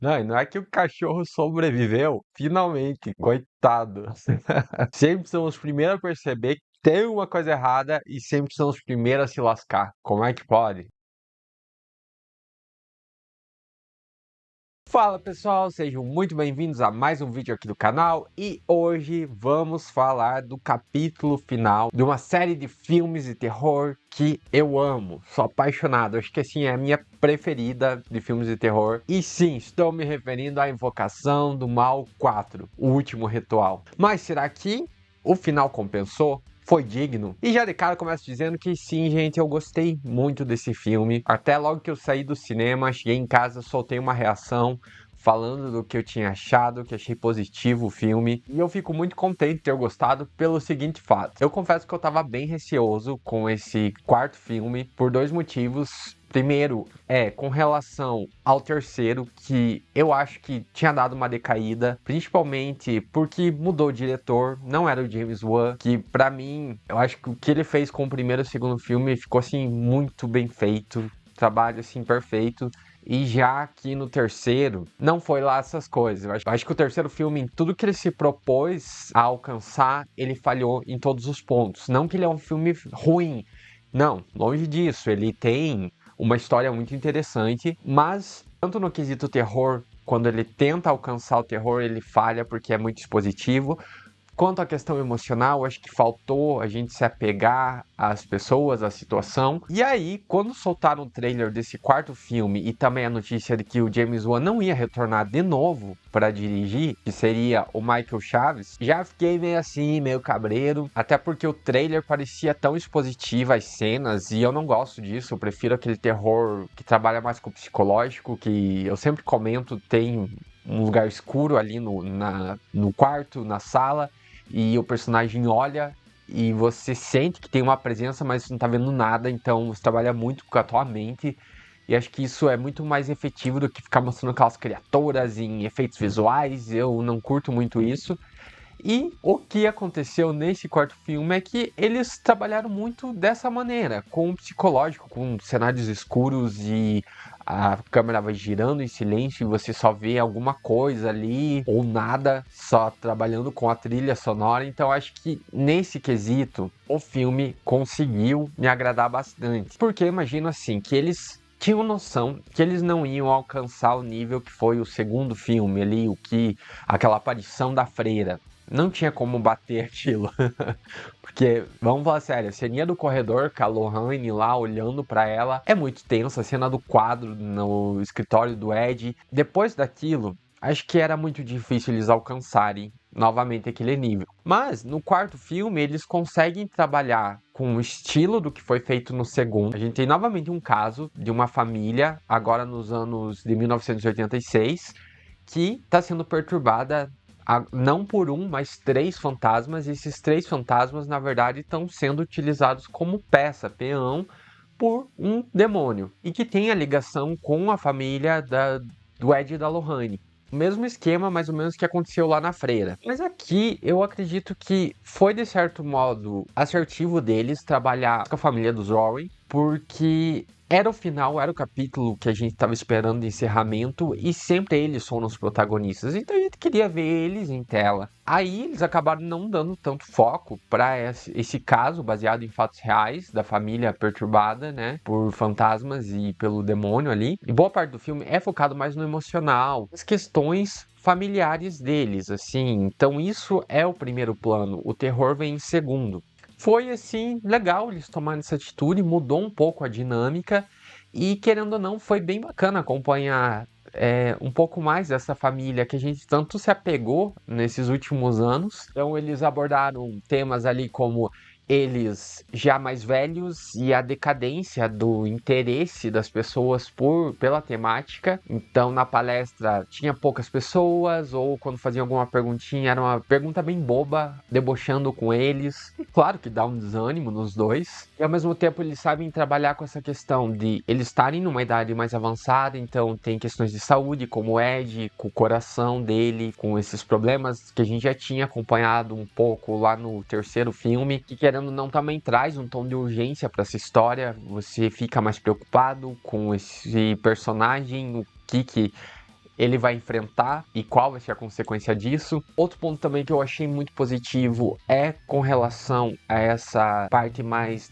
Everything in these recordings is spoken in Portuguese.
Não, e não é que o cachorro sobreviveu, finalmente, coitado. Sempre são os primeiros a perceber que tem uma coisa errada e sempre são os primeiros a se lascar. Como é que pode? Fala pessoal, sejam muito bem-vindos a mais um vídeo aqui do canal e hoje vamos falar do capítulo final de uma série de filmes de terror que eu amo, sou apaixonado, acho que assim é a minha preferida de filmes de terror e sim, estou me referindo à Invocação do Mal 4, o último ritual. Mas será que o final compensou? Foi digno? E já de cara começo dizendo que sim, gente, eu gostei muito desse filme. Até logo que eu saí do cinema, cheguei em casa, soltei uma reação falando do que eu tinha achado, que achei positivo o filme. E eu fico muito contente de ter gostado pelo seguinte fato. Eu confesso que eu tava bem receoso com esse quarto filme por dois motivos. Primeiro, com relação ao terceiro, que eu acho que tinha dado uma decaída, principalmente porque mudou o diretor, não era o James Wan, que pra mim, eu acho que o que ele fez com o primeiro e o segundo filme ficou assim muito bem feito, trabalho assim perfeito. E já aqui no terceiro, não foi lá essas coisas. Eu acho que o terceiro filme, em tudo que ele se propôs a alcançar, ele falhou em todos os pontos. Não que ele é um filme ruim, não, longe disso. Ele tem uma história muito interessante, mas tanto no quesito terror, quando ele tenta alcançar o terror, ele falha porque é muito expositivo. Quanto à questão emocional, acho que faltou a gente se apegar às pessoas, à situação. E aí, quando soltaram o trailer desse quarto filme e também a notícia de que o James Wan não ia retornar de novo para dirigir, que seria o Michael Chaves, já fiquei meio assim, meio cabreiro, até porque o trailer parecia tão expositivo as cenas e eu não gosto disso, eu prefiro aquele terror que trabalha mais com o psicológico, que eu sempre comento, tem um lugar escuro ali no quarto, na sala, e o personagem olha e você sente que tem uma presença, mas você não tá vendo nada, então você trabalha muito com a tua mente. E acho que isso é muito mais efetivo do que ficar mostrando aquelas criaturas em efeitos visuais. Eu não curto muito isso. E o que aconteceu nesse quarto filme é que eles trabalharam muito dessa maneira, com o psicológico, com cenários escuros e a câmera vai girando em silêncio e você só vê alguma coisa ali ou nada, só trabalhando com a trilha sonora. Então acho que nesse quesito o filme conseguiu me agradar bastante. Porque eu imagino assim que eles tinham noção que eles não iam alcançar o nível que foi o segundo filme ali, aquela aparição da freira. Não tinha como bater aquilo. Porque, vamos falar sério, a ceninha do corredor, com a Lohane lá olhando pra ela, é muito tensa. A cena do quadro no escritório do Ed. Depois daquilo, acho que era muito difícil eles alcançarem novamente aquele nível. Mas, no quarto filme, eles conseguem trabalhar com o estilo do que foi feito no segundo. A gente tem novamente um caso de uma família, agora nos anos de 1986, que está sendo perturbada não por um, mas três fantasmas. E esses três fantasmas, na verdade, estão sendo utilizados como peça, peão, por um demônio. E que tem a ligação com a família do Ed e da Lohane. O mesmo esquema, mais ou menos, que aconteceu lá na Freira. Mas aqui, eu acredito que foi, de certo modo, assertivo deles trabalhar com a família dos Warren, porque era o final, era o capítulo que a gente estava esperando de encerramento e sempre eles foram os protagonistas. Então a gente queria ver eles em tela. Aí eles acabaram não dando tanto foco para esse caso baseado em fatos reais da família perturbada, né, por fantasmas e pelo demônio ali. E boa parte do filme é focado mais no emocional, as questões familiares deles, assim. Então isso é o primeiro plano. O terror vem em segundo. Foi assim legal eles tomarem essa atitude, mudou um pouco a dinâmica e querendo ou não foi bem bacana acompanhar um pouco mais dessa família que a gente tanto se apegou nesses últimos anos. Então eles abordaram temas ali como eles já mais velhos e a decadência do interesse das pessoas pela temática. Então na palestra tinha poucas pessoas ou quando faziam alguma perguntinha era uma pergunta bem boba, debochando com eles. E claro que dá um desânimo nos dois. E ao mesmo tempo eles sabem trabalhar com essa questão de eles estarem numa idade mais avançada, então tem questões de saúde, como o Ed, com o coração dele, com esses problemas que a gente já tinha acompanhado um pouco lá no terceiro filme, que querendo ou não também traz um tom de urgência para essa história. Você fica mais preocupado com esse personagem, o que ele vai enfrentar e qual vai ser a consequência disso. Outro ponto também que eu achei muito positivo é com relação a essa parte mais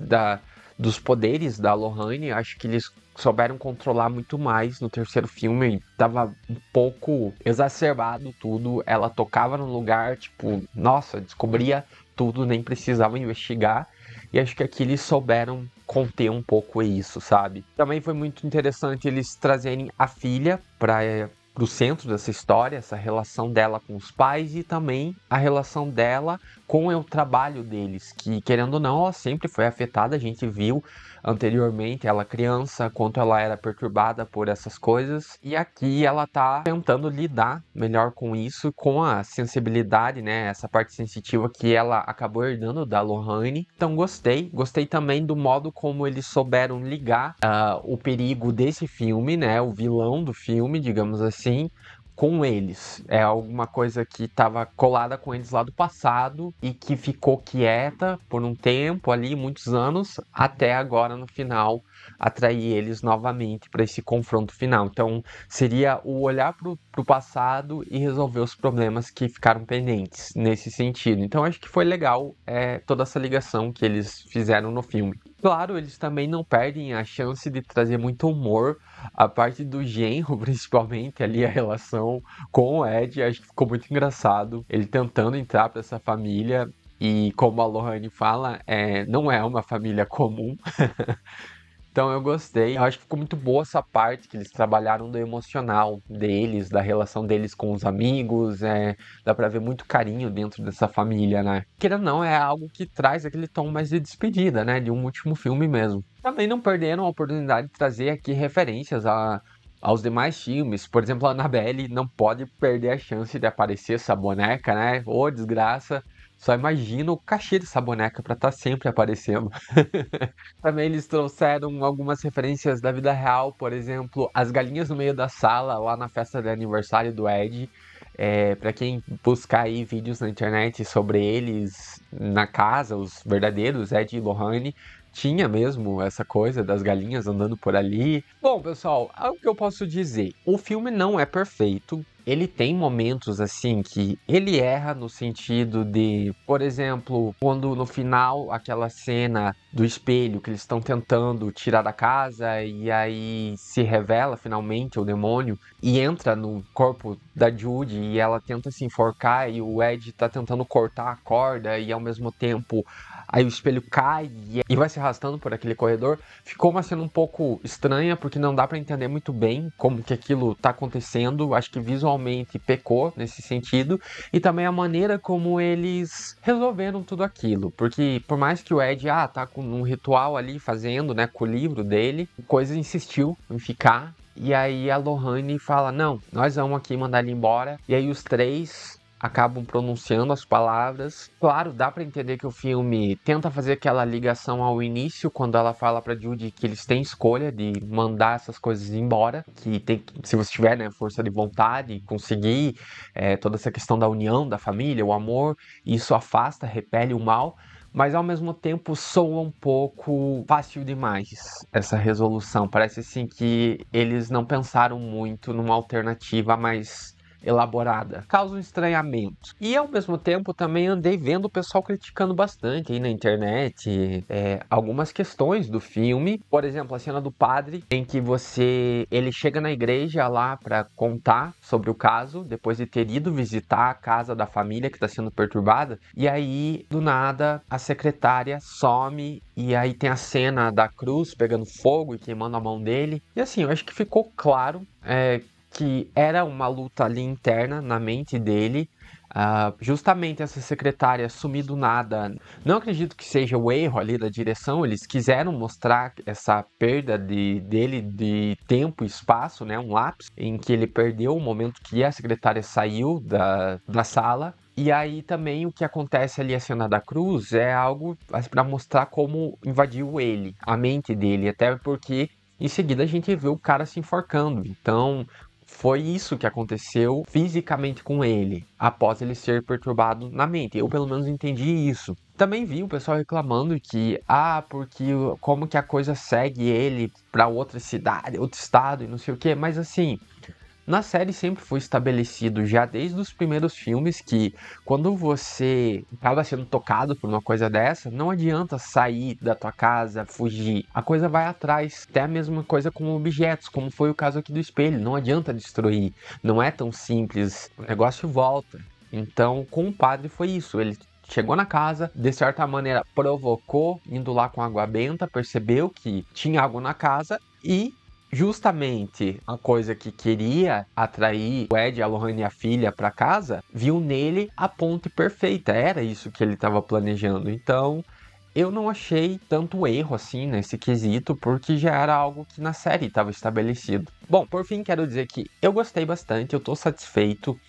dos poderes da Lohane. Acho que eles souberam controlar muito mais no terceiro filme. Tava um pouco exacerbado tudo. Ela tocava no lugar, tipo, nossa, descobria tudo, nem precisava investigar. E acho que aqui eles souberam conter um pouco isso, sabe? Também foi muito interessante eles trazerem a filha para o centro dessa história, essa relação dela com os pais e também a relação dela com o trabalho deles, que querendo ou não, ela sempre foi afetada. A gente viu anteriormente ela criança, quanto ela era perturbada por essas coisas, e aqui ela tá tentando lidar melhor com isso, com a sensibilidade, né, essa parte sensitiva que ela acabou herdando da Lohane. Então gostei também do modo como eles souberam ligar o perigo desse filme, né, o vilão do filme, digamos assim, com eles. É alguma coisa que estava colada com eles lá do passado e que ficou quieta por um tempo ali, muitos anos, até agora no final atrair eles novamente para esse confronto final. Então seria o olhar para o passado e resolver os problemas que ficaram pendentes nesse sentido. Então acho que foi legal toda essa ligação que eles fizeram no filme. Claro, eles também não perdem a chance de trazer muito humor, a parte do genro, principalmente ali a relação com o Ed. Acho que ficou muito engraçado ele tentando entrar para essa família. E como a Lohane fala, não é uma família comum. Então eu gostei. Eu acho que ficou muito boa essa parte que eles trabalharam do emocional deles, da relação deles com os amigos. Dá pra ver muito carinho dentro dessa família, né? Querendo ou não, é algo que traz aquele tom mais de despedida, né? De um último filme mesmo. Também não perderam a oportunidade de trazer aqui referências aos demais filmes. Por exemplo, a Annabelle não pode perder a chance de aparecer essa boneca, né? Ô, desgraça. Só imagina o cachê dessa boneca pra estar sempre aparecendo. Também eles trouxeram algumas referências da vida real, por exemplo, as galinhas no meio da sala, lá na festa de aniversário do Ed. Para quem buscar aí vídeos na internet sobre eles na casa, os verdadeiros Ed e Lohane, tinha mesmo essa coisa das galinhas andando por ali. Bom, pessoal, é o que eu posso dizer. O filme não é perfeito. Ele tem momentos assim que ele erra no sentido de, por exemplo, quando no final aquela cena do espelho que eles estão tentando tirar da casa e aí se revela finalmente o demônio e entra no corpo da Judy e ela tenta se enforcar e o Ed tá tentando cortar a corda e ao mesmo tempo aí o espelho cai e vai se arrastando por aquele corredor. Ficou uma cena um pouco estranha, porque não dá pra entender muito bem como que aquilo tá acontecendo. Acho que visualmente pecou nesse sentido. E também a maneira como eles resolveram tudo aquilo. Porque por mais que o Ed, tá com um ritual ali fazendo, né, com o livro dele, a coisa insistiu em ficar. E aí a Lohane fala, não, nós vamos aqui mandar ele embora. E aí os três acabam pronunciando as palavras. Claro, dá pra entender que o filme tenta fazer aquela ligação ao início, quando ela fala pra Judy que eles têm escolha de mandar essas coisas embora, que tem, se você tiver, né, força de vontade, conseguir toda essa questão da união, da família, o amor, isso afasta, repele o mal. Mas ao mesmo tempo soa um pouco fácil demais essa resolução. Parece assim que eles não pensaram muito numa alternativa mais elaborada, causa um estranhamento. E ao mesmo tempo também andei vendo o pessoal criticando bastante aí na internet algumas questões do filme. Por exemplo, a cena do padre em que ele chega na igreja lá para contar sobre o caso, depois de ter ido visitar a casa da família que está sendo perturbada, e aí do nada a secretária some e aí tem a cena da cruz pegando fogo e queimando a mão dele. E assim, eu acho que ficou claro que era uma luta ali interna na mente dele. Justamente essa secretária sumir do nada, não acredito que seja o erro ali da direção. Eles quiseram mostrar essa perda dele de tempo e espaço, né? Um lapso em que ele perdeu o momento que a secretária saiu da sala. E aí também o que acontece ali, a cena da cruz, é algo para mostrar como invadiu ele, a mente dele, até porque em seguida a gente vê o cara se enforcando. Então foi isso que aconteceu fisicamente com ele, após ele ser perturbado na mente. Eu pelo menos entendi isso. Também vi o pessoal reclamando que, porque como que a coisa segue ele para outra cidade, outro estado e não sei o que, mas assim, Na série sempre foi estabelecido, já desde os primeiros filmes, que quando você acaba sendo tocado por uma coisa dessa, não adianta sair da tua casa, fugir. A coisa vai atrás. Até a mesma coisa com objetos, como foi o caso aqui do espelho. Não adianta destruir. Não é tão simples. O negócio volta. Então, com o padre foi isso. Ele chegou na casa, de certa maneira provocou, indo lá com água benta, percebeu que tinha algo na casa e justamente a coisa que queria atrair o Ed, a Lohane e a filha para casa, viu nele a ponte perfeita. Era isso que ele estava planejando. Então, eu não achei tanto erro assim nesse quesito, porque já era algo que na série estava estabelecido. Bom, por fim, quero dizer que eu gostei bastante, eu tô satisfeito.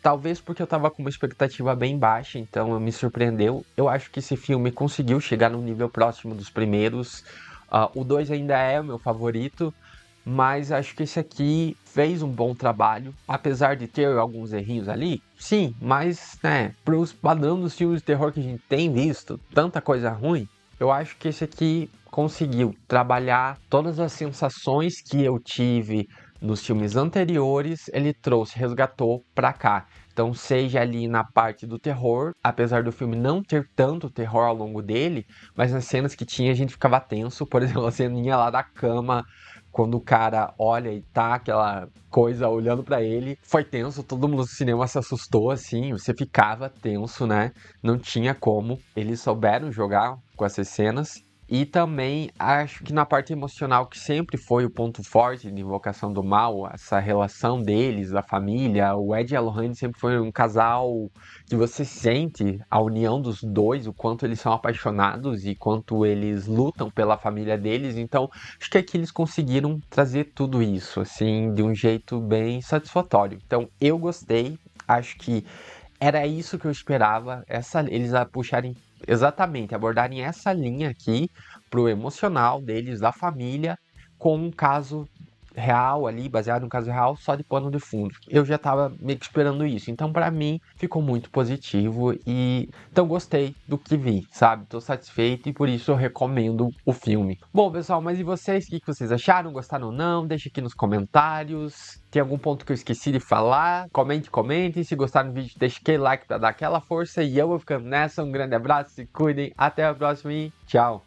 Talvez porque eu tava com uma expectativa bem baixa, então me surpreendeu. Eu acho que esse filme conseguiu chegar num nível próximo dos primeiros. O 2 ainda é o meu favorito, mas acho que esse aqui fez um bom trabalho, apesar de ter alguns errinhos ali. Sim, mas, né, pros padrões dos filmes de terror que a gente tem visto, tanta coisa ruim, eu acho que esse aqui conseguiu trabalhar todas as sensações que eu tive nos filmes anteriores, ele trouxe, resgatou pra cá. Então, seja ali na parte do terror, apesar do filme não ter tanto terror ao longo dele, mas nas cenas que tinha a gente ficava tenso. Por exemplo, a ceninha lá da cama, quando o cara olha e tá aquela coisa olhando pra ele, foi tenso, todo mundo no cinema se assustou, assim, você ficava tenso, né? Não tinha como. Eles souberam jogar com essas cenas. E também acho que na parte emocional, que sempre foi o ponto forte de Invocação do Mal, essa relação deles, da família, o Ed e a Lohane sempre foi um casal que você sente a união dos dois, o quanto eles são apaixonados e quanto eles lutam pela família deles. Então, acho que aqui eles conseguiram trazer tudo isso, assim, de um jeito bem satisfatório. Então, eu gostei, acho que era isso que eu esperava, eles a puxarem exatamente, abordarem essa linha aqui pro emocional deles, da família, com um caso real ali, baseado em um caso real, só de pano de fundo. Eu já tava meio que esperando isso. Então, pra mim, ficou muito positivo e então gostei do que vi, sabe? Tô satisfeito e por isso eu recomendo o filme. Bom, pessoal, mas e vocês? O que vocês acharam? Gostaram ou não? Deixa aqui nos comentários. Tem algum ponto que eu esqueci de falar? Comente. Se gostaram do vídeo, deixa aquele like pra dar aquela força. E eu vou ficando nessa. Um grande abraço, se cuidem. Até a próxima e tchau!